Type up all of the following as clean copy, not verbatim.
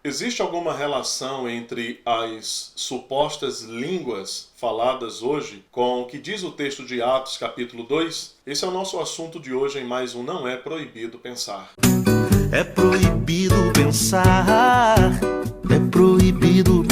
Existe alguma relação entre as supostas línguas faladas hoje com o que diz o texto de Atos capítulo 2? Esse é o nosso assunto de hoje em mais um Não É Proibido Pensar. É proibido pensar, é proibido.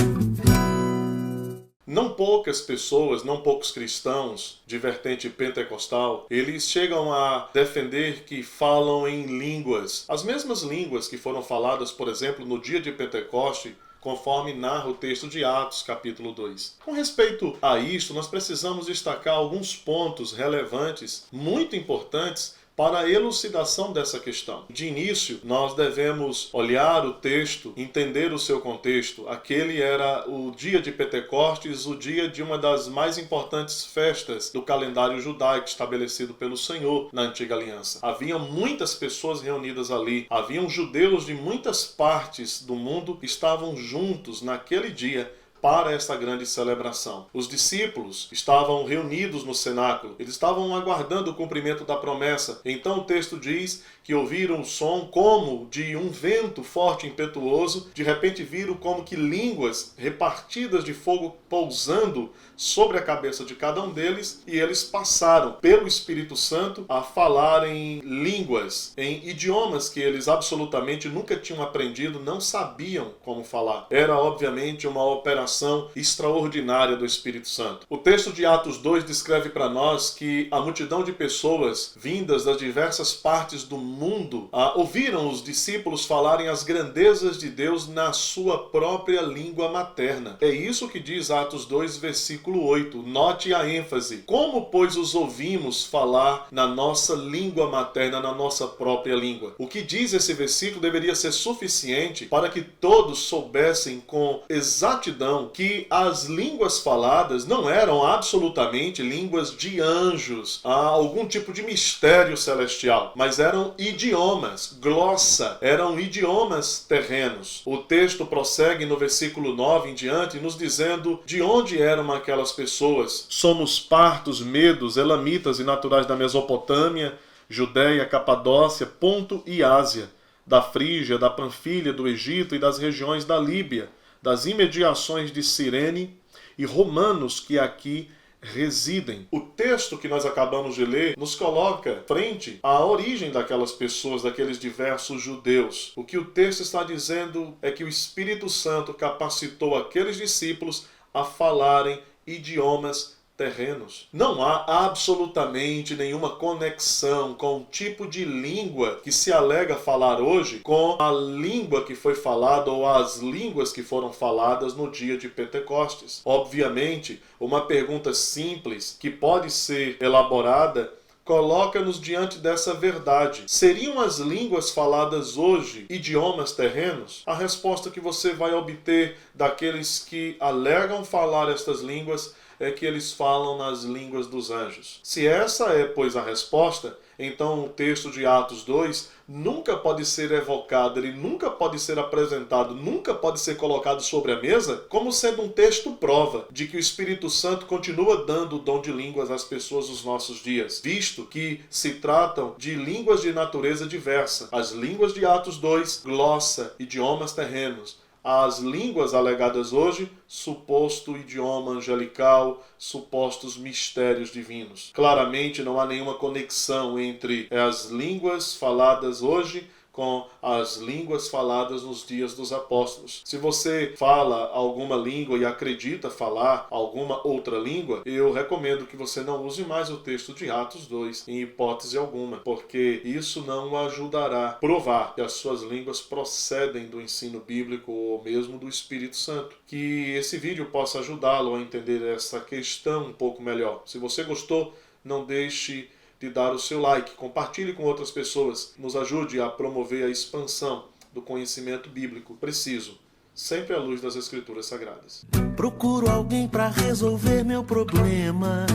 Não poucas pessoas, não poucos cristãos de vertente pentecostal, eles chegam a defender que falam em línguas. As mesmas línguas que foram faladas, por exemplo, no dia de Pentecoste, conforme narra o texto de Atos, capítulo 2. Com respeito a isto, nós precisamos destacar alguns pontos relevantes, muito importantes, para a elucidação dessa questão. De início, nós devemos olhar o texto, entender o seu contexto. Aquele era o dia de Pentecostes, o dia de uma das mais importantes festas do calendário judaico estabelecido pelo Senhor na Antiga Aliança. Havia muitas pessoas reunidas ali, haviam judeus de muitas partes do mundo que estavam juntos naquele dia para esta grande celebração. Os discípulos estavam reunidos no cenáculo, eles estavam aguardando o cumprimento da promessa. Então o texto diz que ouviram o som como de um vento forte e impetuoso, de repente viram como que línguas repartidas de fogo pousando sobre a cabeça de cada um deles, e eles passaram pelo Espírito Santo a falar em línguas, em idiomas que eles absolutamente nunca tinham aprendido, não sabiam como falar. Era obviamente uma operação extraordinária do Espírito Santo. O texto de Atos 2 descreve para nós que a multidão de pessoas vindas das diversas partes do mundo ouviram os discípulos falarem as grandezas de Deus na sua própria língua materna. É isso que diz Atos 2, versículo 8. Note a ênfase. Como, pois, os ouvimos falar na nossa língua materna, na nossa própria língua? O que diz esse versículo deveria ser suficiente para que todos soubessem com exatidão que as línguas faladas não eram absolutamente línguas de anjos, algum tipo de mistério celestial, mas eram idiomas, glossa, eram idiomas terrenos. O texto prossegue no versículo 9 em diante, nos dizendo de onde eram aquelas pessoas. Somos partos, medos, elamitas e naturais da Mesopotâmia, Judéia, Capadócia, Ponto e Ásia, da Frígia, da Panfilha, do Egito e das regiões da Líbia, das imediações de Cirene e romanos que aqui residem. O texto que nós acabamos de ler nos coloca frente à origem daquelas pessoas, daqueles diversos judeus. O que o texto está dizendo é que o Espírito Santo capacitou aqueles discípulos a falarem idiomas terrenos. Não há absolutamente nenhuma conexão com o tipo de língua que se alega falar hoje com a língua que foi falada ou as línguas que foram faladas no dia de Pentecostes. Obviamente, uma pergunta simples que pode ser elaborada coloca-nos diante dessa verdade. Seriam as línguas faladas hoje idiomas terrenos? A resposta que você vai obter daqueles que alegam falar estas línguas é que eles falam nas línguas dos anjos. Se essa é, pois, a resposta, então o texto de Atos 2 nunca pode ser evocado, ele nunca pode ser apresentado, nunca pode ser colocado sobre a mesa como sendo um texto prova de que o Espírito Santo continua dando o dom de línguas às pessoas dos nossos dias, visto que se tratam de línguas de natureza diversa. As línguas de Atos 2, glossa, idiomas terrenos. As línguas alegadas hoje, suposto idioma angelical, supostos mistérios divinos. Claramente não há nenhuma conexão entre as línguas faladas hoje com as línguas faladas nos dias dos apóstolos. Se você fala alguma língua e acredita falar alguma outra língua, eu recomendo que você não use mais o texto de Atos 2, em hipótese alguma, porque isso não o ajudará a provar que as suas línguas procedem do ensino bíblico ou mesmo do Espírito Santo. Que esse vídeo possa ajudá-lo a entender essa questão um pouco melhor. Se você gostou, não deixe de dar o seu like, compartilhe com outras pessoas, nos ajude a promover a expansão do conhecimento bíblico preciso, sempre à luz das Escrituras Sagradas. Procuro alguém pra resolver meu problema,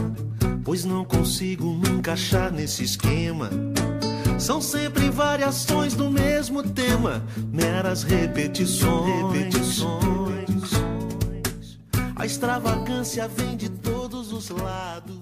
pois não consigo me encaixar nesse esquema. São sempre variações do mesmo tema, meras repetições. A extravagância vem de todos os lados.